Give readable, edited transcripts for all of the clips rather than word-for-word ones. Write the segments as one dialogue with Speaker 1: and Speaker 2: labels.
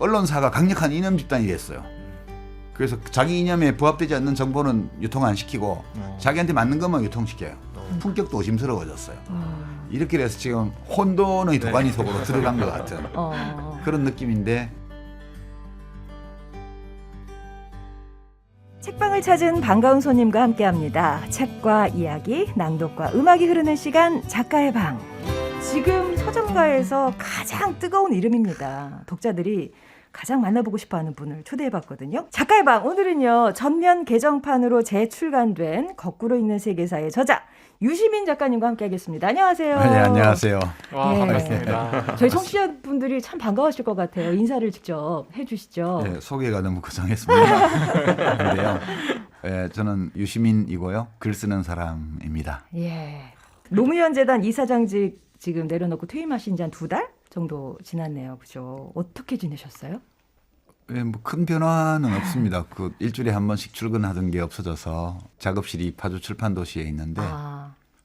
Speaker 1: 언론사가 강력한 이념 집단이 됐어요. 그래서 자기 이념에 부합되지 않는 정보는 유통 안 시키고 자기한테 맞는 것만 유통시켜요. 품격도 의심스러워졌어요. 이렇게 돼서 지금 혼돈의 도가니 속으로 들어간 것 같은 그런 느낌인데,
Speaker 2: 책방을 찾은 반가운 손님과 함께합니다. 책과 이야기, 낭독과 음악이 흐르는 시간, 작가의 방. 지금 서점가에서 가장 뜨거운 이름입니다. 독자들이 가장 만나보고 싶어하는 분을 초대해봤거든요. 작가의 방, 오늘은요, 전면 개정판으로 재출간된 거꾸로 읽는 세계사의 저자 유시민 작가님과 함께하겠습니다. 안녕하세요.
Speaker 1: 네, 안녕하세요.
Speaker 3: 와,
Speaker 2: 네.
Speaker 3: 반갑습니다.
Speaker 2: 저희 청취자분들이 참 반가우실 것 같아요. 인사를 직접 해주시죠.
Speaker 1: 네, 소개가 너무 거창했습니다. 그런데요, 저는 유시민이고요. 글 쓰는 사람입니다.
Speaker 2: 예. 노무현 재단 이사장직 지금 내려놓고 퇴임하신 지 한 2달 정도 지났네요. 그죠? 어떻게 지내셨어요?
Speaker 1: 뭐 큰 변화는 없습니다. 그 일주일에 한 번씩 출근하던 게 없어져서 작업실이 파주 출판 도시에 있는데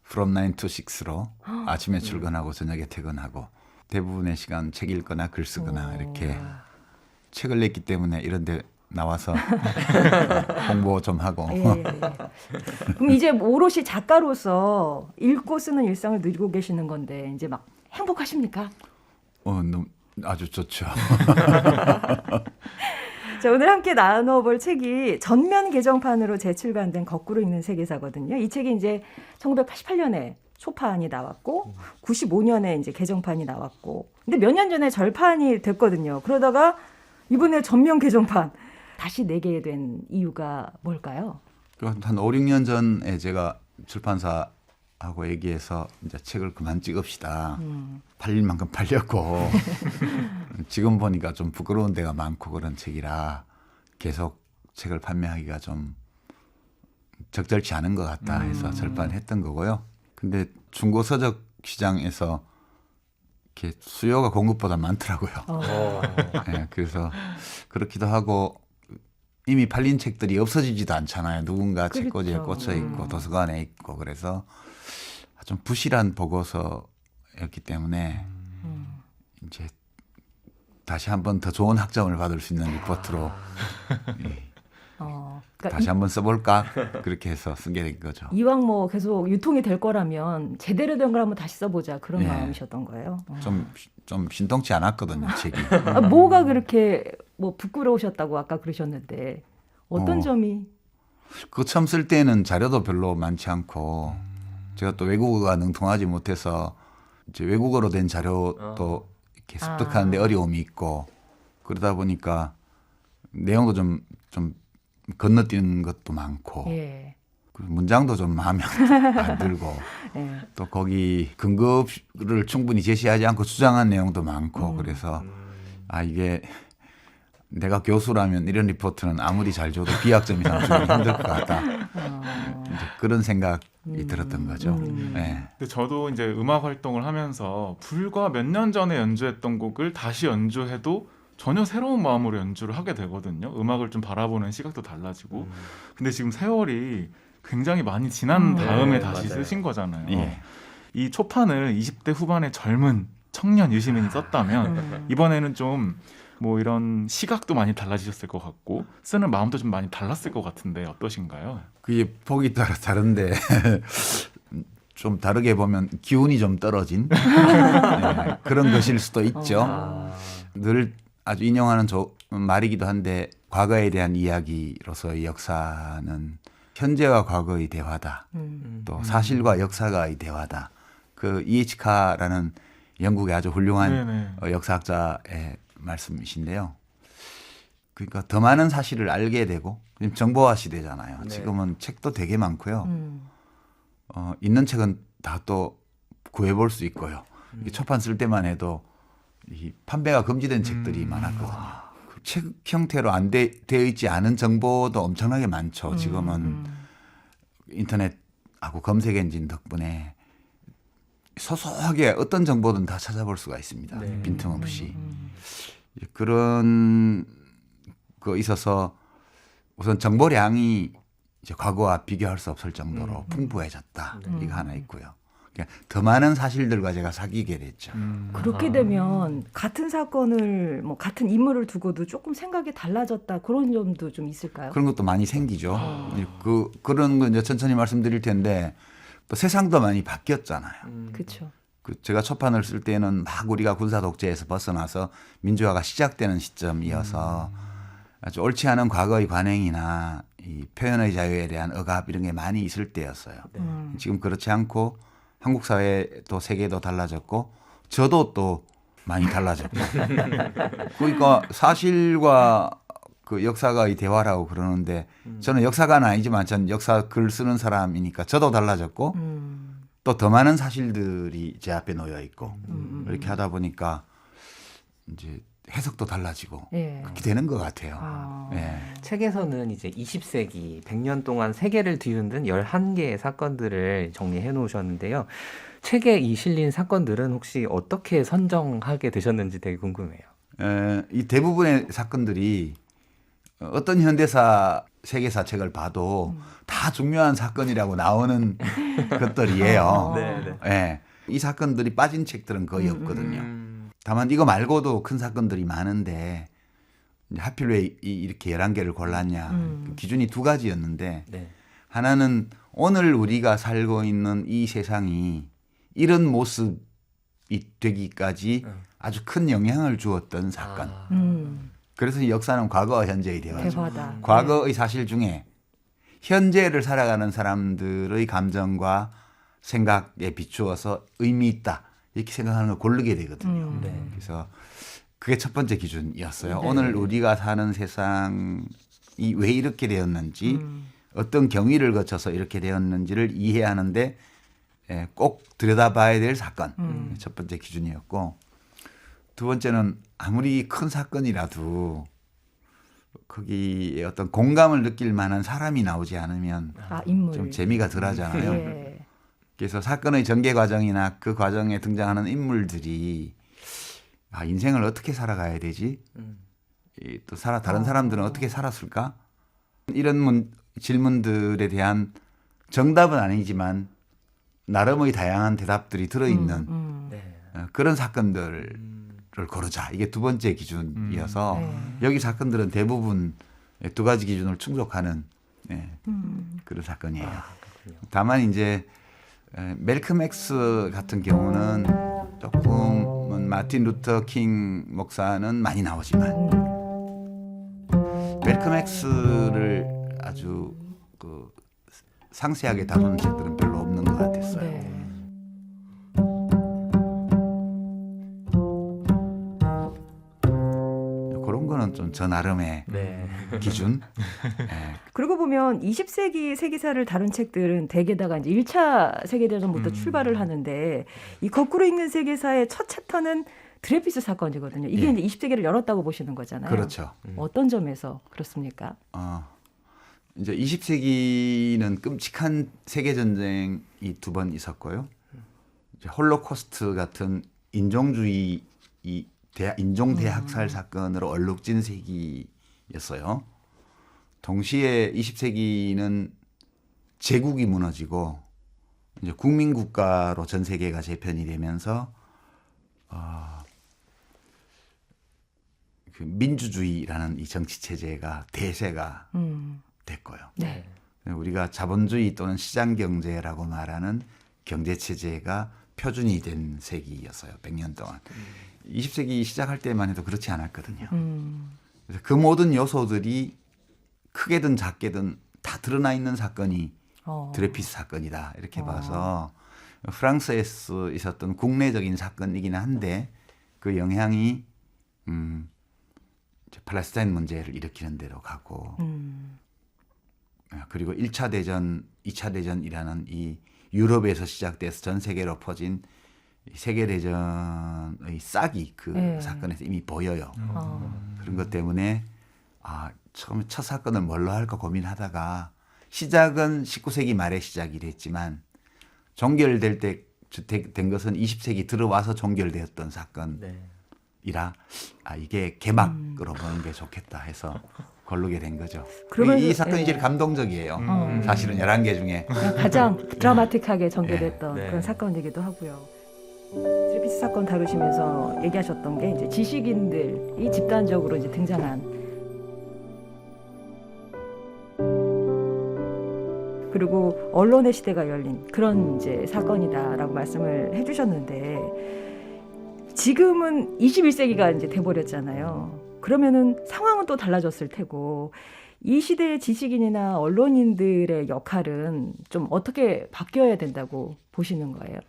Speaker 1: from 9 to 6로 아침에 출근하고 저녁에 퇴근하고 대부분의 시간 책 읽거나 글 쓰거나 이렇게 책을 냈기 때문에 이런 데 나와서 홍보 좀 하고.
Speaker 2: 예. 그럼 이제 오롯이 작가로서 읽고 쓰는 일상을 누리고 계시는 건데 이제 막 행복하십니까?
Speaker 1: 아주 좋죠.
Speaker 2: 자, 오늘 함께 나눠볼 책이 전면 개정판으로 재출간된 거꾸로 읽는 세계사거든요. 이 책이 이제 1988년에 초판이 나왔고 95년에 이제 개정판이 나왔고, 근데 몇 년 전에 절판이 됐거든요. 그러다가 이번에 전면 개정판 다시 내게 된 이유가 뭘까요?
Speaker 1: 한 5, 6년 전에 제가 출판사하고 얘기해서 이제 책을 그만 찍읍시다. 팔릴 만큼 팔렸고 지금 보니까 좀 부끄러운 데가 많고 그런 책이라 계속 책을 판매하기가 좀 적절치 않은 것 같다 해서 절판했던 거고요. 근데 중고 서적 시장에서 이렇게 수요가 공급보다 많더라고요. 네, 그래서 그렇기도 하고 이미 팔린 책들이 없어지지도 않잖아요. 누군가
Speaker 2: 그렇죠.
Speaker 1: 책꽂이에 꽂혀 있고 도서관에 있고, 그래서 좀 부실한 보고서였기 때문에 이제 다시 한번 더 좋은 학점을 받을 수 있는 리포트로
Speaker 2: 그러니까
Speaker 1: 다시 한번 써볼까 그렇게 해서 쓰게 된 거죠.
Speaker 2: 이왕 뭐 계속 유통이 될 거라면 제대로 된 걸 한번 다시 써보자, 그런
Speaker 1: 네.
Speaker 2: 마음이셨던 거예요.
Speaker 1: 좀 신통치 않았거든요, 책이.
Speaker 2: 뭐가 그렇게 뭐 부끄러우셨다고 아까 그러셨는데 어떤 점이?
Speaker 1: 그거 처음 쓸 때는 자료도 별로 많지 않고 제가 또 외국어가 능통하지 못해서 이제 외국어로 된 자료도 이렇게 습득하는데 어려움이 있고, 그러다 보니까 내용도 좀 건너뛰는 것도 많고
Speaker 2: 예.
Speaker 1: 문장도 좀 마음에 안 들고
Speaker 2: 예.
Speaker 1: 또 거기 근거를 충분히 제시하지 않고 주장한 내용도 많고 그래서 이게 내가 교수라면 이런 리포트는 아무리 잘 줘도 B학점 이상 주기 힘들 것 같다. 이제 그런 생각이 들었던 거죠. 네.
Speaker 3: 근데 저도 이제 음악 활동을 하면서 불과 몇 년 전에 연주했던 곡을 다시 연주해도 전혀 새로운 마음으로 연주를 하게 되거든요. 음악을 좀 바라보는 시각도 달라지고. 근데 지금 세월이 굉장히 많이 지난 다음에 다시
Speaker 4: 맞아요.
Speaker 3: 쓰신 거잖아요.
Speaker 1: 예.
Speaker 3: 이 초판을 20대 후반의 젊은 청년 유시민이 썼다면 이번에는 좀 뭐 이런 시각도 많이 달라지셨을 것 같고 쓰는 마음도 좀 많이 달랐을 것 같은데 어떠신가요?
Speaker 1: 그게 보기 따라 다른데 좀 다르게 보면 기운이 좀 떨어진 네, 그런 것일 수도 있죠. 늘 아주 인용하는 말이기도 한데 과거에 대한 이야기로서의 역사는 현재와 과거의 대화다. 또 사실과 역사가의 대화다. 그 E.H. 카라는 영국의 아주 훌륭한 역사학자의 말씀이신데요. 그러니까 더 많은 사실을 알게 되고, 지금 정보화 시대잖아요.
Speaker 4: 네.
Speaker 1: 지금은 책도 되게 많고요. 있는 책은 다 또 구해볼 수 있고요. 이 초판 쓸 때만 해도 이 판매가 금지된 책들이 많았거든요. 그 책 형태로 안 되어 있지 않은 정보도 엄청나게 많죠. 지금은 인터넷하고 검색 엔진 덕분에 소소하게 어떤 정보든 다 찾아볼 수가 있습니다.
Speaker 4: 네.
Speaker 1: 빈틈없이. 그런 거 있어서 우선 정보량이 이제 과거와 비교할 수 없을 정도로 풍부해졌다. 이거 하나 있고요. 그러니까 더 많은 사실들과 제가 사귀게 됐죠.
Speaker 2: 그렇게 되면 같은 사건을 뭐 같은 인물을 두고도 조금 생각이 달라졌다 그런 점도 좀 있을까요?
Speaker 1: 그런 것도 많이 생기죠. 그런 거 이제 천천히 말씀드릴 텐데 또 세상도 많이 바뀌었잖아요.
Speaker 2: 그렇죠.
Speaker 1: 제가 초판을 쓸 때는 막 우리가 군사 독재에서 벗어나서 민주화가 시작되는 시점이어서 아주 옳지 않은 과거의 관행이나 이 표현의 자유에 대한 억압 이런 게 많이 있을 때였어요. 지금 그렇지 않고 한국 사회도 세계도 달라졌고 저도 또 많이 달라졌고 그러니까 사실과 그 역사가의 대화라고 그러는데 저는 역사가는 아니지만 전 역사 글 쓰는 사람이니까 저도 달라졌고 또 더 많은 사실들이 제 앞에 놓여 있고 이렇게 하다 보니까 이제 해석도 달라지고
Speaker 2: 예.
Speaker 1: 그렇게 되는 것 같아요.
Speaker 2: 아.
Speaker 1: 예.
Speaker 4: 책에서는 이제 20세기 100년 동안 세계를 뒤흔든 11개의 사건들을 정리해 놓으셨는데요. 책에 이 실린 사건들은 혹시 어떻게 선정하게 되셨는지 되게 궁금해요.
Speaker 1: 이 대부분의 사건들이 어떤 현대사 세계사 책을 봐도 다 중요한 사건이라고 나오는 것들이에요.
Speaker 4: 네, 네.
Speaker 1: 예. 이 사건들이 빠진 책들은 거의 없거든요. 다만 이거 말고도 큰 사건들이 많은데 이제 하필 왜 이렇게 11개를 골랐냐. 기준이 두 가지였는데
Speaker 4: 네.
Speaker 1: 하나는 오늘 우리가 살고 있는 이 세상이 이런 모습이 되기까지 아주 큰 영향을 주었던 사건. 그래서 이 역사는 과거와 현재의 대화죠.
Speaker 2: 대화다.
Speaker 1: 과거의 사실 중에 현재를 살아가는 사람들의 감정과 생각에 비추어서 의미 있다. 이렇게 생각하는 걸 고르게 되거든요.
Speaker 4: 네.
Speaker 1: 그래서 그게 첫 번째 기준이었어요.
Speaker 4: 네.
Speaker 1: 오늘 우리가 사는 세상이 왜 이렇게 되었는지 어떤 경위를 거쳐서 이렇게 되었는지를 이해하는데 꼭 들여다봐야 될 사건. 첫 번째 기준이었고 두 번째는 아무리 큰 사건이라도 거기에 어떤 공감을 느낄 만한 사람이 나오지 않으면
Speaker 2: 아, 인물.
Speaker 1: 좀 재미가 덜하잖아요.
Speaker 2: 예.
Speaker 1: 그래서 사건의 전개 과정이나 그 과정에 등장하는 인물들이 인생을 어떻게 살아가야 되지? 또 다른 사람들은 어떻게 살았을까? 이런 질문들에 대한 정답은 아니지만 나름의 다양한 대답들이 들어있는
Speaker 4: 네.
Speaker 1: 그런 사건들을 고르자. 이게 두 번째 기준이어서 여기 사건들은 대부분 두 가지 기준을 충족하는 그런 사건이에요. 다만 이제 멜컴 X 같은 경우는 조금은 마틴 루터 킹 목사는 많이 나오지만 멜컴 X를 아주 상세하게 다루는 책들은 별로 없는 것 같았어요.
Speaker 2: 네.
Speaker 1: 그런 거는 좀 저 나름의
Speaker 4: 네.
Speaker 1: 기준.
Speaker 2: 그러고 보면 20세기 세계사를 다룬 책들은 대개다가 이제 1차 세계대전부터 출발을 하는데 이 거꾸로 읽는 세계사의 첫 챕터는 드레피스 사건이거든요. 이게
Speaker 1: 예.
Speaker 2: 이제 20세기를 열었다고 보시는 거잖아요.
Speaker 1: 그렇죠.
Speaker 2: 어떤 점에서 그렇습니까?
Speaker 1: 이제 20세기는 끔찍한 세계 전쟁이 두 번 있었고요. 이제 홀로코스트 같은 인종주의 인종 대학살 사건으로 얼룩진 세기였어요. 동시에 20세기는 제국이 무너지고 이제 국민국가로 전 세계가 재편이 되면서 그 민주주의라는 이 정치 체제가 대세가 됐고요.
Speaker 2: 네.
Speaker 1: 우리가 자본주의 또는 시장 경제라고 말하는 경제 체제가 표준이 된 세기였어요. 100년 동안. 20세기 시작할 때만 해도 그렇지 않았거든요. 그래서 그 모든 요소들이 크게든 작게든 다 드러나 있는 사건이 드레피스 사건이다. 이렇게 봐서 프랑스에서 있었던 국내적인 사건이긴 한데 그 영향이 팔레스타인 문제를 일으키는 대로 가고 그리고 1차 대전, 2차 대전이라는 이 유럽에서 시작돼서 전 세계로 퍼진 세계대전의 싹이 그 사건에서 이미 보여요. 그런 것 때문에 처음에 첫 사건을 뭘로 할까 고민하다가 시작은 19세기 말에 시작이 됐지만 종결될 때 된 것은 20세기 들어와서 종결되었던 사건이라 이게 개막으로 보는 게 좋겠다 해서 고르게 된 거죠.
Speaker 2: 그러면
Speaker 1: 이 사건이 제일 감동적이에요. 사실은 11개 중에.
Speaker 2: 가장 드라마틱하게 전개됐던
Speaker 4: 네.
Speaker 2: 그런 사건이기도 하고요. 드레피스 사건 다루시면서 얘기하셨던 게 이제 지식인들이 집단적으로 이제 등장한, 그리고 언론의 시대가 열린 그런 이제 사건이다라고 말씀을 해주셨는데, 지금은 21세기가 이제 돼버렸잖아요. 그러면은 상황은 또 달라졌을 테고, 이 시대의 지식인이나 언론인들의 역할은 좀 어떻게 바뀌어야 된다고 보시는 거예요?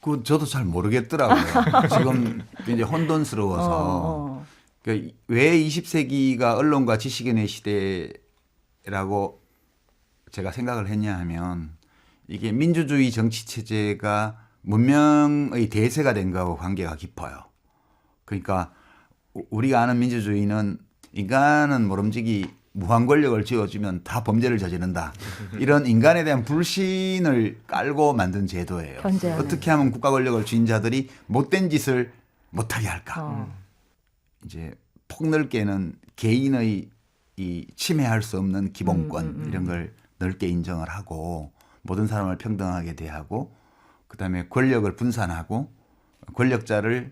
Speaker 1: 그 저도 잘 모르겠더라고요. 지금 이제 혼돈스러워서. 그러니까 왜 20세기가 언론과 지식인의 시대라고 제가 생각을 했냐 하면, 이게 민주주의 정치 체제가 문명의 대세가 된 거하고 관계가 깊어요. 그러니까 우리가 아는 민주주의는 인간은 모름지기 무한 권력을 쥐어주면 다 범죄를 저지른다. 이런 인간에 대한 불신을 깔고 만든 제도예요.
Speaker 2: 견제하는.
Speaker 1: 어떻게 하면 국가 권력을 쥔 자들이 못된 짓을 못하게 할까. 이제 폭넓게는 개인의 이 침해할 수 없는 기본권 이런 걸 넓게 인정을 하고 모든 사람을 평등하게 대하고 그다음에 권력을 분산하고 권력자를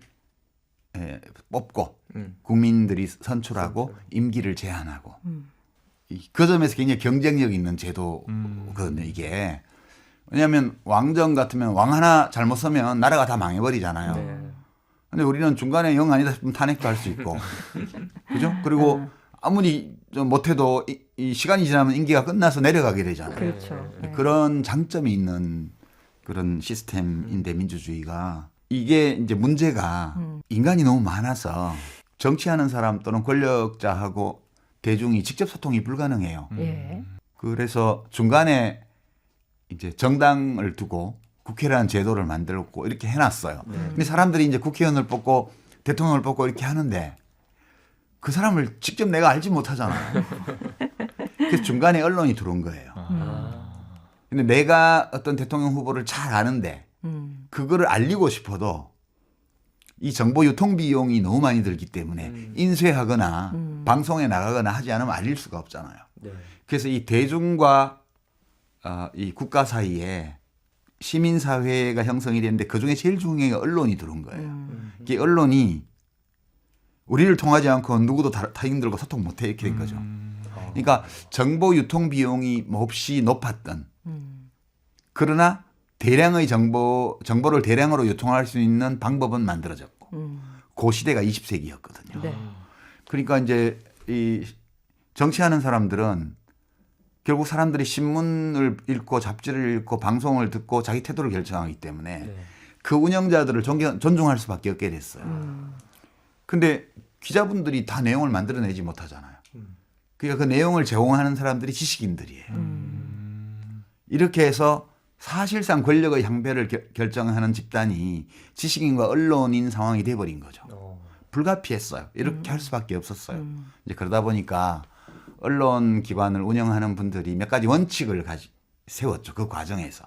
Speaker 1: 뽑고 국민들이 선출하고 임기를 제한하고 그 점에서 굉장히 경쟁력 있는 제도거든요. 이게 왜냐하면 왕정 같으면 왕 하나 잘못 서면 나라가 다 망해버리잖아요.
Speaker 4: 네.
Speaker 1: 근데 우리는 중간에 영 아니다 싶으면 탄핵도 할 수 있고 그죠? 그리고 아무리 좀 못해도 이 시간이 지나면 임기가 끝나서 내려가게 되잖아요.
Speaker 2: 그렇죠. 네.
Speaker 1: 그런 장점이 있는 그런 시스템인데 민주주의가 이게 이제 문제가 인간이 너무 많아서 정치하는 사람 또는 권력자하고 대중이 직접 소통이 불가능해요.
Speaker 2: 예.
Speaker 1: 그래서 중간에 이제 정당을 두고 국회라는 제도를 만들었고 이렇게 해놨어요. 근데 사람들이 이제 국회의원을 뽑고 대통령을 뽑고 이렇게 하는데 그 사람을 직접 내가 알지 못하잖아요. 그래서 중간에 언론이 들어온 거예요. 근데 내가 어떤 대통령 후보를 잘 아는데 그거를 알리고 싶어도 이 정보 유통 비용이 너무 많이 들기 때문에 인쇄하거나 방송에 나가거나 하지 않으면 알릴 수가 없잖아요.
Speaker 4: 네.
Speaker 1: 그래서 이 대중과 이 국가 사이에 시민사회가 형성이 되는데 그중에 제일 중요한 게 언론이 들어온 거예요. 이 언론이 우리를 통하지 않고 누구도 타인들과 소통 못해 이렇게 된 거죠. 그러니까 정보 유통 비용이 몹시 높았던 그러나 대량의 정보를 대량으로 유통할 수 있는 방법은 만들어졌고 그 시대가 20세기였거든요.
Speaker 2: 네.
Speaker 1: 그러니까 이제 이 정치하는 사람들은 결국 사람들이 신문을 읽고 잡지를 읽고 방송을 듣고 자기 태도를 결정하기 때문에
Speaker 4: 네.
Speaker 1: 그 운영자들을 존중할 수밖에 없게 됐어요. 근데 기자분들이 다 내용을 만들어내지 못하잖아요. 그러니까 그 내용을 제공하는 사람들이 지식인들이에요. 이렇게 해서 사실상 권력의 향배를 결정하는 집단이 지식인과 언론인 상황이 돼버린 거죠. 불가피했어요. 이렇게 할 수밖에 없었어요. 이제 그러다 보니까 언론 기관을 운영하는 분들이 몇 가지 원칙을 세웠죠. 그 과정에서.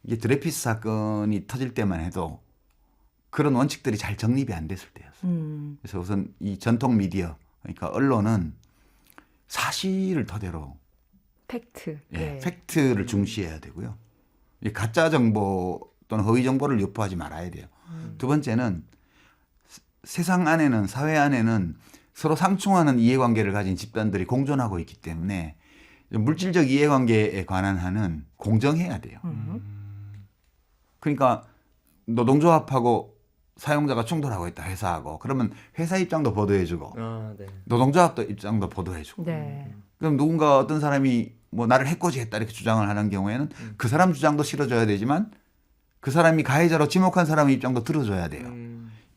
Speaker 1: 이게 드레피스 사건이 터질 때만 해도 그런 원칙들이 잘 정립이 안 됐을 때였어요. 그래서 우선 이 전통 미디어, 그러니까 언론은 사실을 토대로
Speaker 2: 팩트.
Speaker 1: 예,
Speaker 2: 예.
Speaker 1: 팩트를 중시해야 되고요. 이 가짜 정보 또는 허위 정보를 유포하지 말아야 돼요. 두 번째는 세상 안에는 사회 안에는 서로 상충하는 이해관계를 가진 집단들이 공존하고 있기 때문에 물질적 이해관계에 관한 한은 공정해야 돼요. 그러니까 노동조합하고 사용자가 충돌하고 있다 회사하고 그러면 회사 입장도 보도해주고
Speaker 4: 네.
Speaker 1: 노동조합도 입장도 보도해주고
Speaker 2: 네.
Speaker 1: 그럼 누군가 어떤 사람이 뭐 나를 해코지했다 이렇게 주장을 하는 경우에는 그 사람 주장도 실어줘야 되지만 그 사람이 가해자로 지목한 사람의 입장도 들어줘야 돼요.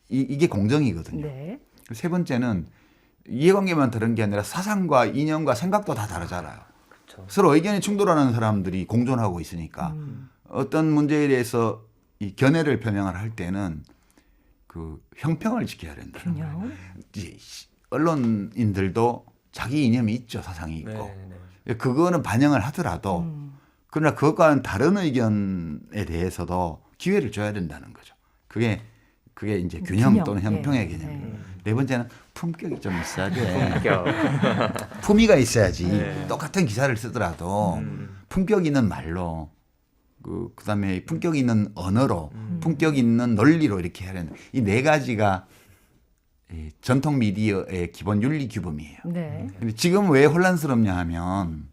Speaker 1: 이게 공정이거든요.
Speaker 2: 네.
Speaker 1: 세 번째는 이해관계만 다른 게 아니라 사상과 이념과 생각도 다 다르잖아요.
Speaker 4: 그렇죠.
Speaker 1: 서로 의견이 충돌하는 사람들이 공존하고 있으니까 어떤 문제에 대해서 이 견해를 표명을 할 때는 그 형평을 지켜야 된다.
Speaker 2: 균형.
Speaker 1: 이제 언론인들도 자기 이념이 있죠. 사상이 있고. 그거는 반영을 하더라도 그러나 그것과는 다른 의견에 대해서도 기회를 줘야 된다는 거죠. 그게 그게 이제 균형 또는
Speaker 2: 예.
Speaker 1: 형평의 개념입니다. 네 번째는 품격이 좀 있어야 돼.
Speaker 4: 품격.
Speaker 1: 품위가 있어야지.
Speaker 4: 네.
Speaker 1: 똑같은 기사를 쓰더라도 품격 있는 말로 그다음에 품격 있는 언어로 품격 있는 논리로 이렇게 해야 되는 이 네 가지가 이 전통 미디어의 기본 윤리 규범이에요.
Speaker 2: 네.
Speaker 1: 근데 지금 왜 혼란스럽냐 하면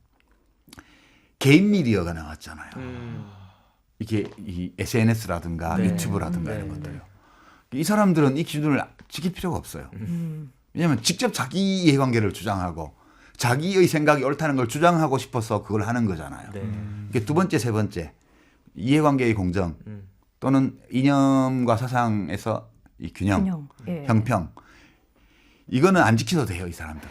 Speaker 1: 개인 미디어가 나왔잖아요. 이게 이 SNS라든가
Speaker 4: 네.
Speaker 1: 유튜브라든가
Speaker 4: 네.
Speaker 1: 이런 것들요. 이 사람들은 이 기준을 지킬 필요가 없어요. 왜냐하면 직접 자기 이해관계를 주장하고 자기의 생각이 옳다는 걸 주장하고 싶어서 그걸 하는 거잖아요.
Speaker 4: 네.
Speaker 1: 이게 두 번째, 세 번째 이해관계의 공정 또는 이념과 사상에서 이 균형,
Speaker 2: 예.
Speaker 1: 형평 이거는 안 지켜도 돼요, 이 사람들.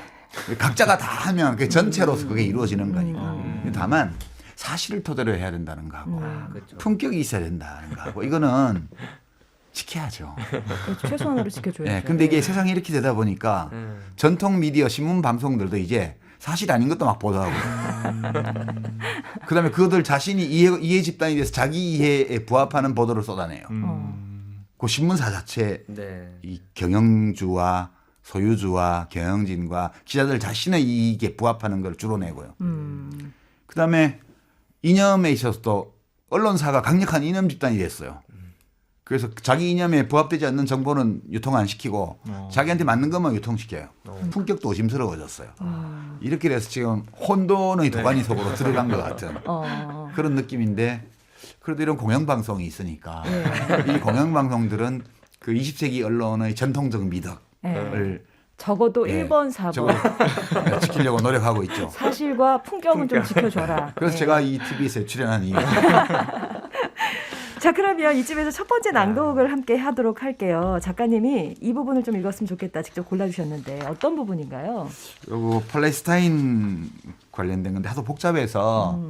Speaker 1: 각자가 다 하면 그 전체로서 그게 이루어지는 거니까. 다만 사실을 토대로 해야 된다는 거하고
Speaker 4: 아, 그렇죠.
Speaker 1: 품격이 있어야 된다는 거하고 이거는 지켜야죠.
Speaker 2: 그렇죠. 최소한으로 지켜줘야죠.
Speaker 1: 네, 근데 이게 세상이 이렇게 되다 보니까 전통 미디어, 신문 방송들도 이제 사실 아닌 것도 막 보도하고. 그다음에 그들 자신이 이해 집단이 돼서 자기 이해에 부합하는 보도를 쏟아내요. 그 신문사 자체
Speaker 4: 네.
Speaker 1: 이 경영주와 소유주와 경영진과 기자들 자신의 이익에 부합하는 걸 주로 내고요. 그다음에 이념에 있어서도 언론사가 강력한 이념 집단이 됐어요. 그래서 자기 이념에 부합되지 않는 정보는 유통 안 시키고 자기한테 맞는 것만 유통시켜요. 품격도 의심스러워졌어요. 이렇게 돼서 지금 혼돈의 도가니 속으로 들어간 것 같은 그런 느낌인데 그래도 이런 공영방송이 있으니까 이 공영방송들은 그 20세기 언론의 전통적 미덕을
Speaker 2: 적어도
Speaker 1: 예,
Speaker 2: 1번, 4번
Speaker 1: 지키려고 노력하고 있죠.
Speaker 2: 사실과 풍격은 좀 지켜줘라.
Speaker 1: 그래서
Speaker 2: 예.
Speaker 1: 제가 이 TBS에 출연한 이유.
Speaker 2: 자, 그러면 이쯤에서 첫 번째 낭독을 함께 하도록 할게요. 작가님이 이 부분을 좀 읽었으면 좋겠다 직접 골라주셨는데 어떤 부분인가요?
Speaker 1: 요거 팔레스타인 관련된 건데 하도 복잡해서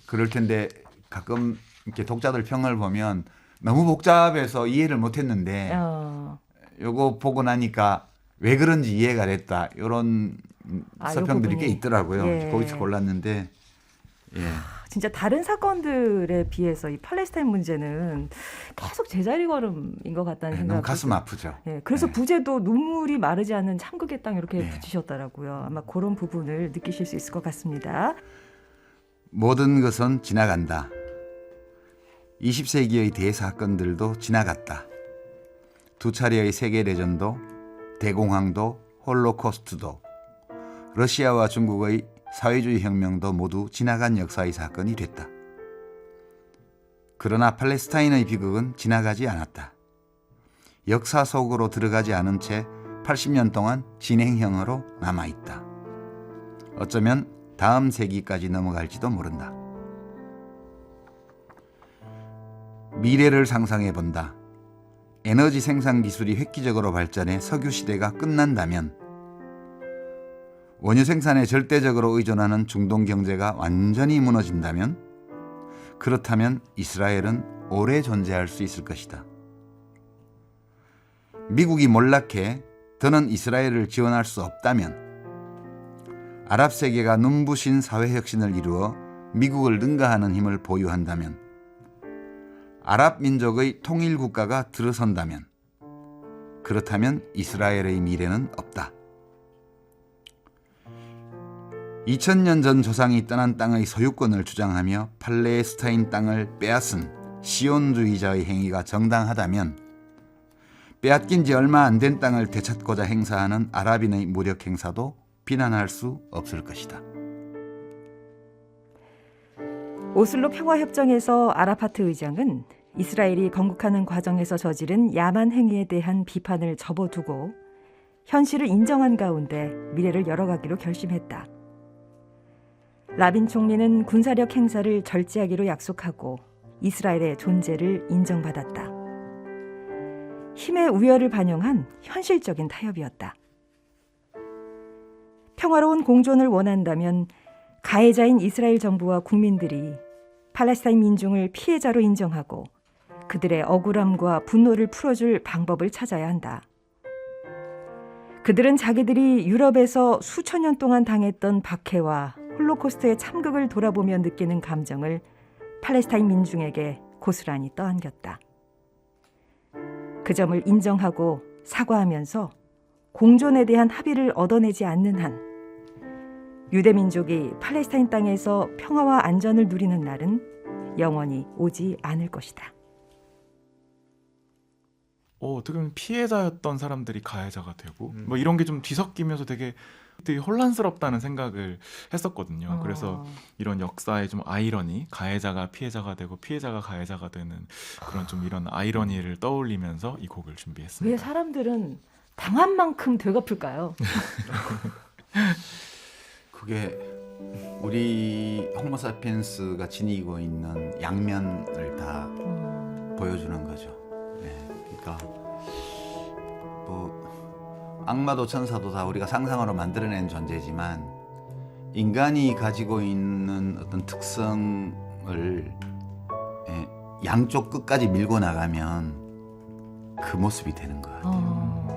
Speaker 1: 그럴 텐데 가끔 이렇게 독자들 평을 보면 너무 복잡해서 이해를 못했는데 요거 보고 나니까 왜 그런지 이해가 됐다 이런 서평들이 꽤 있더라고요.
Speaker 2: 예.
Speaker 1: 거기서 골랐는데 예.
Speaker 2: 진짜 다른 사건들에 비해서 이 팔레스타인 문제는 계속 제자리 걸음인 것 같다는 생각이
Speaker 1: 너무 가슴 아프죠.
Speaker 2: 예, 그래서
Speaker 1: 네.
Speaker 2: 부제도 눈물이 마르지 않는 참극의 땅 이렇게
Speaker 1: 네.
Speaker 2: 붙이셨더라고요. 아마 그런 부분을 느끼실 수 있을 것 같습니다.
Speaker 1: 모든 것은 지나간다. 20세기의 대사건들도 지나갔다. 두 차례의 세계대전도 대공황도 홀로코스트도 러시아와 중국의 사회주의 혁명도 모두 지나간 역사의 사건이 됐다. 그러나 팔레스타인의 비극은 지나가지 않았다. 역사 속으로 들어가지 않은 채 80년 동안 진행형으로 남아있다. 어쩌면 다음 세기까지 넘어갈지도 모른다. 미래를 상상해 본다. 에너지 생산 기술이 획기적으로 발전해 석유 시대가 끝난다면 원유 생산에 절대적으로 의존하는 중동 경제가 완전히 무너진다면 그렇다면 이스라엘은 오래 존재할 수 있을 것이다. 미국이 몰락해 더는 이스라엘을 지원할 수 없다면 아랍 세계가 눈부신 사회혁신을 이루어 미국을 능가하는 힘을 보유한다면 아랍 민족의 통일국가가 들어선다면 그렇다면 이스라엘의 미래는 없다. 2000년 전 조상이 떠난 땅의 소유권을 주장하며 팔레스타인 땅을 빼앗은 시온주의자의 행위가 정당하다면 빼앗긴 지 얼마 안 된 땅을 되찾고자 행사하는 아랍인의 무력 행사도 비난할 수 없을 것이다.
Speaker 2: 오슬로 평화협정에서 아라파트 의장은 이스라엘이 건국하는 과정에서 저지른 야만 행위에 대한 비판을 접어두고 현실을 인정한 가운데 미래를 열어가기로 결심했다. 라빈 총리는 군사력 행사를 절제하기로 약속하고 이스라엘의 존재를 인정받았다. 힘의 우열을 반영한 현실적인 타협이었다. 평화로운 공존을 원한다면 가해자인 이스라엘 정부와 국민들이 팔레스타인 민중을 피해자로 인정하고 그들의 억울함과 분노를 풀어줄 방법을 찾아야 한다. 그들은 자기들이 유럽에서 수천 년 동안 당했던 박해와 홀로코스트의 참극을 돌아보며 느끼는 감정을 팔레스타인 민중에게 고스란히 떠안겼다. 그 점을 인정하고 사과하면서 공존에 대한 합의를 얻어내지 않는 한 유대민족이 팔레스타인 땅에서 평화와 안전을 누리는 날은 영원히 오지 않을 것이다.
Speaker 3: 어떻게 보면 피해자였던 사람들이 가해자가 되고 뭐 이런 게 좀 뒤섞이면서 되게 혼란스럽다는 생각을 했었거든요. 그래서 이런 역사의 좀 아이러니, 가해자가 피해자가 되고 피해자가 가해자가 되는 그런 좀 이런 아이러니를 떠올리면서 이 곡을
Speaker 2: 왜
Speaker 3: 준비했습니다.
Speaker 2: 사람들은 당한 만큼 되갚을까요?
Speaker 1: 그게 우리 호모사피엔스가 지니고 있는 양면을 다 보여주는 거죠. 네, 그러니까 뭐 악마도 천사도 다 우리가 상상으로 만들어낸 존재지만 인간이 가지고 있는 어떤 특성을 양쪽 끝까지 밀고 나가면 그 모습이 되는 것 같아요.